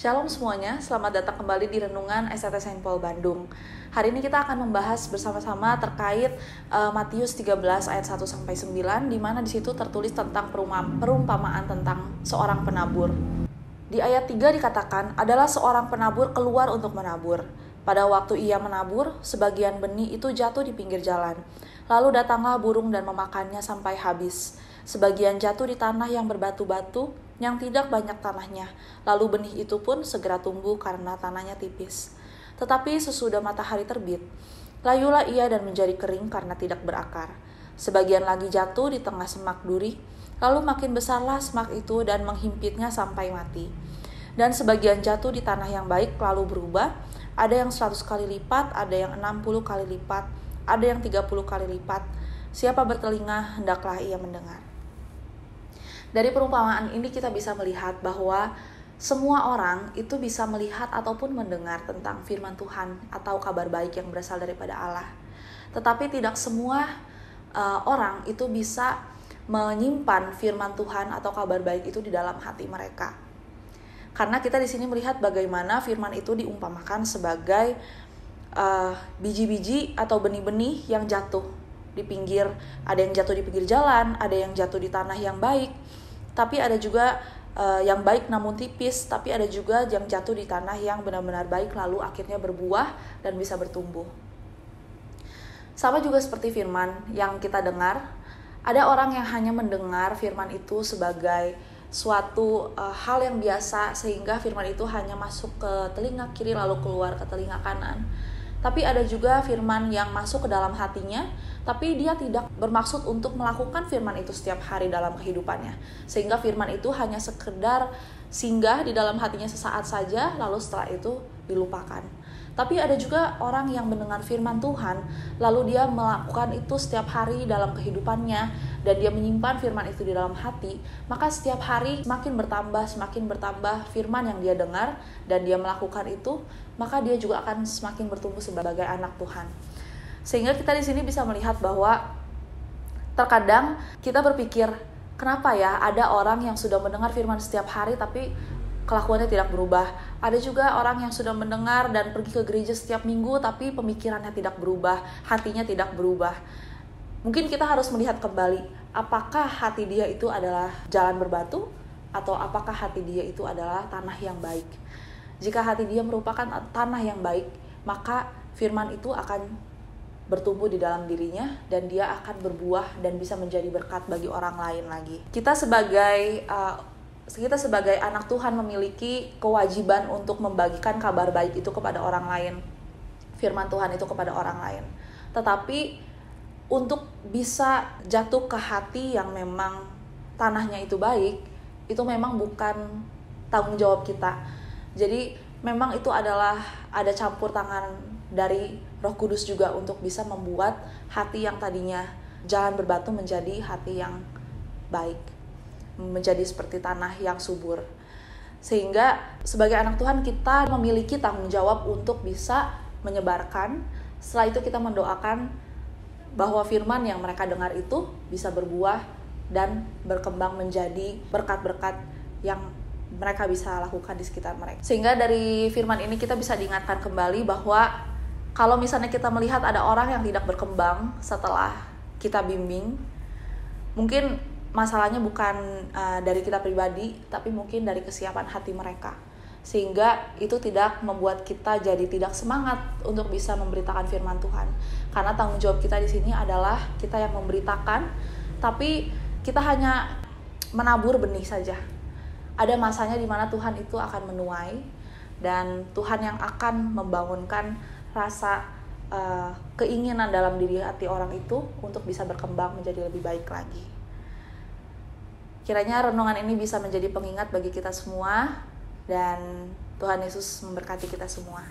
Shalom semuanya, selamat datang kembali di Renungan STT Saint Paul Bandung. Hari ini kita akan membahas bersama-sama terkait Matius 13 ayat 1-9, di mana di situ tertulis tentang perumpamaan tentang seorang penabur. Di ayat 3 dikatakan, adalah seorang penabur keluar untuk menabur. Pada waktu ia menabur, sebagian benih itu jatuh di pinggir jalan. Lalu datanglah burung dan memakannya sampai habis. Sebagian jatuh di tanah yang berbatu-batu, yang tidak banyak tanahnya. Lalu benih itu pun segera tumbuh karena tanahnya tipis. Tetapi sesudah matahari terbit, layulah ia dan menjadi kering karena tidak berakar. Sebagian lagi jatuh di tengah semak duri, lalu makin besarlah semak itu dan menghimpitnya sampai mati. Dan sebagian jatuh di tanah yang baik lalu berubah, ada yang 100 kali lipat, ada yang 60 kali lipat, ada yang 30 kali lipat. Siapa bertelinga, hendaklah ia mendengar. Dari perumpamaan ini kita bisa melihat bahwa semua orang itu bisa melihat ataupun mendengar tentang firman Tuhan atau kabar baik yang berasal daripada Allah. Tetapi tidak semua orang itu bisa menyimpan firman Tuhan atau kabar baik itu di dalam hati mereka. Karena kita di sini melihat bagaimana firman itu diumpamakan sebagai biji-biji atau benih-benih yang jatuh di pinggir, ada yang jatuh di pinggir jalan, ada yang jatuh di tanah yang baik, tapi ada juga yang baik namun tipis, tapi ada juga yang jatuh di tanah yang benar-benar baik lalu akhirnya berbuah dan bisa bertumbuh. Sama juga seperti firman yang kita dengar, ada orang yang hanya mendengar firman itu sebagai suatu hal yang biasa sehingga firman itu hanya masuk ke telinga kiri lalu keluar ke telinga kanan. Tapi ada juga firman yang masuk ke dalam hatinya, tapi dia tidak bermaksud untuk melakukan firman itu setiap hari dalam kehidupannya. Sehingga firman itu hanya sekedar singgah di dalam hatinya sesaat saja, lalu setelah itu dilupakan. Tapi ada juga orang yang mendengar firman Tuhan, lalu dia melakukan itu setiap hari dalam kehidupannya, dan dia menyimpan firman itu di dalam hati, maka setiap hari semakin bertambah firman yang dia dengar, dan dia melakukan itu, maka dia juga akan semakin bertumbuh sebagai anak Tuhan. Sehingga kita di sini bisa melihat bahwa terkadang kita berpikir, kenapa ya ada orang yang sudah mendengar firman setiap hari tapi kelakuannya tidak berubah. Ada juga orang yang sudah mendengar dan pergi ke gereja setiap minggu tapi pemikirannya tidak berubah, hatinya tidak berubah. Mungkin kita harus melihat kembali, apakah hati dia itu adalah jalan berbatu atau apakah hati dia itu adalah tanah yang baik. Jika hati dia merupakan tanah yang baik, maka firman itu akan bertumbuh di dalam dirinya dan dia akan berbuah dan bisa menjadi berkat bagi orang lain lagi. Kita sebagai anak Tuhan memiliki kewajiban untuk membagikan kabar baik itu kepada orang lain, firman Tuhan itu kepada orang lain. Tetapi untuk bisa jatuh ke hati yang memang tanahnya itu baik, itu memang bukan tanggung jawab kita. Jadi memang itu adalah ada campur tangan dari Roh Kudus juga untuk bisa membuat hati yang tadinya jalan berbatu menjadi hati yang baik, menjadi seperti tanah yang subur. Sehingga sebagai anak Tuhan kita memiliki tanggung jawab untuk bisa menyebarkan. Setelah itu kita mendoakan bahwa firman yang mereka dengar itu bisa berbuah dan berkembang menjadi berkat-berkat yang mereka bisa lakukan di sekitar mereka. Sehingga dari firman ini kita bisa diingatkan kembali bahwa kalau misalnya kita melihat ada orang yang tidak berkembang setelah kita bimbing, mungkin masalahnya bukan dari kita pribadi, tapi mungkin dari kesiapan hati mereka. Sehingga itu tidak membuat kita jadi tidak semangat untuk bisa memberitakan firman Tuhan. Karena tanggung jawab kita di sini adalah kita yang memberitakan, tapi kita hanya menabur benih saja. Ada masanya di mana Tuhan itu akan menuai, dan Tuhan yang akan membangunkan rasa keinginan dalam diri hati orang itu untuk bisa berkembang menjadi lebih baik lagi. Kiranya renungan ini bisa menjadi pengingat bagi kita semua, dan Tuhan Yesus memberkati kita semua.